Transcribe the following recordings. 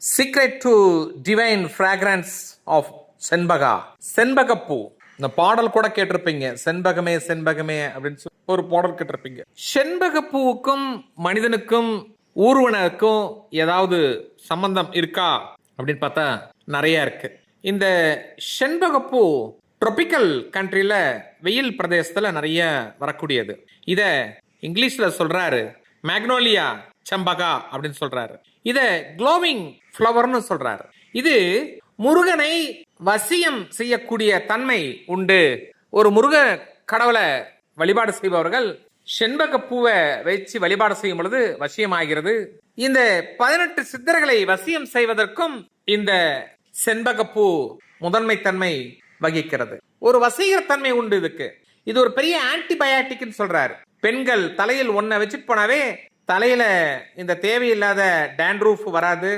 Secret to divine fragrance of Shenbaga. செண்பகப்பூ. இந்த பாடல் கூட கேட்டிருப்பீங்க, செண்பகமே செண்பகமே அப்படின்னு சொல்லி ஒரு பாடல் கேட்டிருப்பீங்க. செண்பகப்பூவுக்கும் மனிதனுக்கும் ஊர்வனுக்கும் ஏதாவது சம்பந்தம் இருக்கா அப்படின்னு பார்த்தா நிறைய இருக்கு. இந்த செண்பகப்பூ ட்ராபிக்கல் கண்ட்ரில வெயில் பிரதேசத்துல நிறைய வரக்கூடியது. இத இங்கிலீஷ்ல சொல்றாரு மேக்னோலியா செம்பகா அப்படின்னு சொல்றாரு. இத க்ளோவிங் ஃப்ளவர்னு சொல்றாரு. இது முருகனை வசியம் செய்யக்கூடிய தன்மை உண்டு. ஒரு முருக கடவுளை வழிபாடு செய்பவர்கள் செண்பக பூவை வச்சு வழிபாடு செய்யும் பொழுது வசியமாகிறது. இந்த 18 சித்தர்களை வசியம் செய்வதற்கும் இந்த செண்பக பூ முதன்மை தன்மை வகிக்கிறது. ஒரு வசீகர தன்மை உண்டு இதுக்கு. இது ஒரு பெரிய ஆன்டிபயாட்டிக்னு சொல்றாரு. பெண்கள் தலையில் ஒன்ன வச்சுட்டு போனாவே தலையில இந்த தேவையில்லாத டேண்ட்ரூஃப் வராது,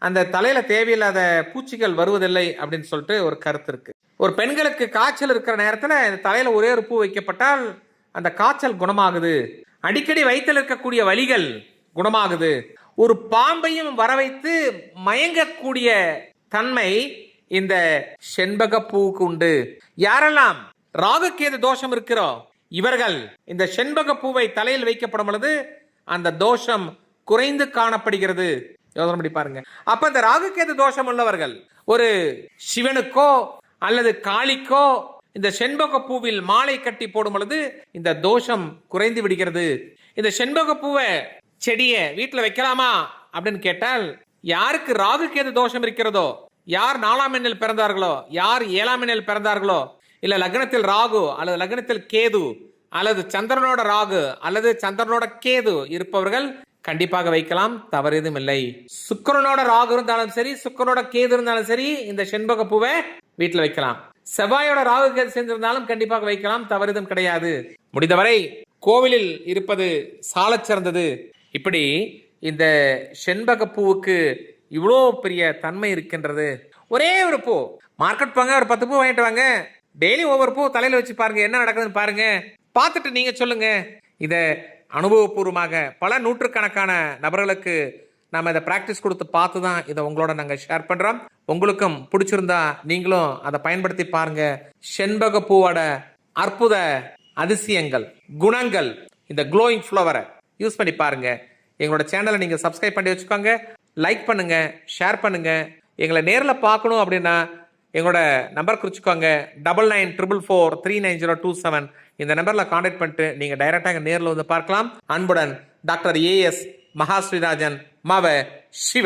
அந்த தலையில தேவையில்லாத பூச்சிகள் வருவதில்லை அப்படின்னு சொல்லிட்டு ஒரு கருத்து இருக்கு. ஒரு பெண்களுக்கு காய்ச்சல் இருக்கிற நேரத்துல இந்த தலையில ஒரே ஒரு பூ வைக்கப்பட்டால் அந்த காய்ச்சல் குணமாகுது. அடிக்கடி வயிற்றில் இருக்கக்கூடிய வலிகள் குணமாகுது. ஒரு பாம்பையும் வர வைத்து மயங்கக்கூடிய தன்மை இந்த செண்பக பூவுக்கு உண்டு. யாரெல்லாம் ராகுகேது தோஷம் இருக்கிறோ இவர்கள் இந்த செண்பக பூவை தலையில் வைக்கப்படும் பொழுது அந்த தோஷம் குறைந்து காணப்படுகிறது. யோசனை பண்ணி பாருங்க. அப்ப இந்த ராகுகேது தோஷம் உள்ளவர்கள் ஒரு சிவனுக்கோ அல்லது காளிக்கோ இந்த செண்பக பூவில் மாலை கட்டி போடும் பொழுது இந்த தோஷம் குறைந்து விடுகிறது. இந்த செண்பக பூவை செடியை வீட்டுல வைக்கலாமா அப்படின்னு கேட்டால், யாருக்கு ராகுகேது தோஷம் இருக்கிறதோ, யார் 4ஆம் எண்ணில் பிறந்தார்களோ, யார் 7ஆம் எண்ணில் பிறந்தார்களோ, இல்ல லக்னத்தில் ராகு அல்லது லக்னத்தில் கேது அல்லது சந்திரனோட ராகு அல்லது சந்திரனோட கேது இருப்பவர்கள் கண்டிப்பாக வைக்கலாம், தவறு எதுவும் இல்லை. சுக்கிரனோட ராகு இருந்தாலும் சரி, சுக்கிரனோட கேது இருந்தாலும் சரி, இந்த செண்பக பூவை வீட்டில் வைக்கலாம். செவ்வாயோட ராகு கேது சேர்ந்திருந்தாலும் கண்டிப்பாக வைக்கலாம், தவறு எதுவும் கிடையாது. முடிந்தவரை கோவிலில் இருப்பது சாலச் சிறந்தது. இப்படி இந்த செண்பக பூவுக்கு இவ்வளோ பெரிய தன்மை இருக்கின்றது. ஒரே ஒரு பூ மார்க்கெட் போங்க, ஒரு 10 பூ வாங்கிட்டு வாங்க, டெய்லி ஒவ்வொரு பூ தலையில வச்சு பாருங்க, என்ன நடக்குதுன்னு பாருங்க, பார்த்துட்டு நீங்க சொல்லுங்க. இதை அனுபவபூர்வமாக பல நூற்றுக்கணக்கான நபர்களுக்கு நம்ம இதை பிராக்டிஸ் கொடுத்து பார்த்து தான் இதை உங்களோட நாங்கள் ஷேர் பண்றோம். உங்களுக்கும் பிடிச்சிருந்தா நீங்களும் அதை பயன்படுத்தி பாருங்க. செண்பக பூவோட அற்புத அதிசயங்கள், குணங்கள், இந்த க்ளோயிங் ஃப்ளவரை யூஸ் பண்ணி பாருங்க. எங்களோட சேனலை நீங்க சப்ஸ்கிரைப் பண்ணி வச்சுக்கோங்க, லைக் பண்ணுங்க, ஷேர் பண்ணுங்க. எங்களை நேரில் பார்க்கணும் அப்படின்னா எங்களோட நம்பர் குறிச்சுக்கோங்க, 9944439027. இந்த நம்பர்ல கான்டாக்ட் பண்ணிட்டு நீங்க டைரக்டாக நேரில் வந்து பார்க்கலாம். அன்புடன் டாக்டர் AS மகாஸ்ரீராஜன், மவ சிவ.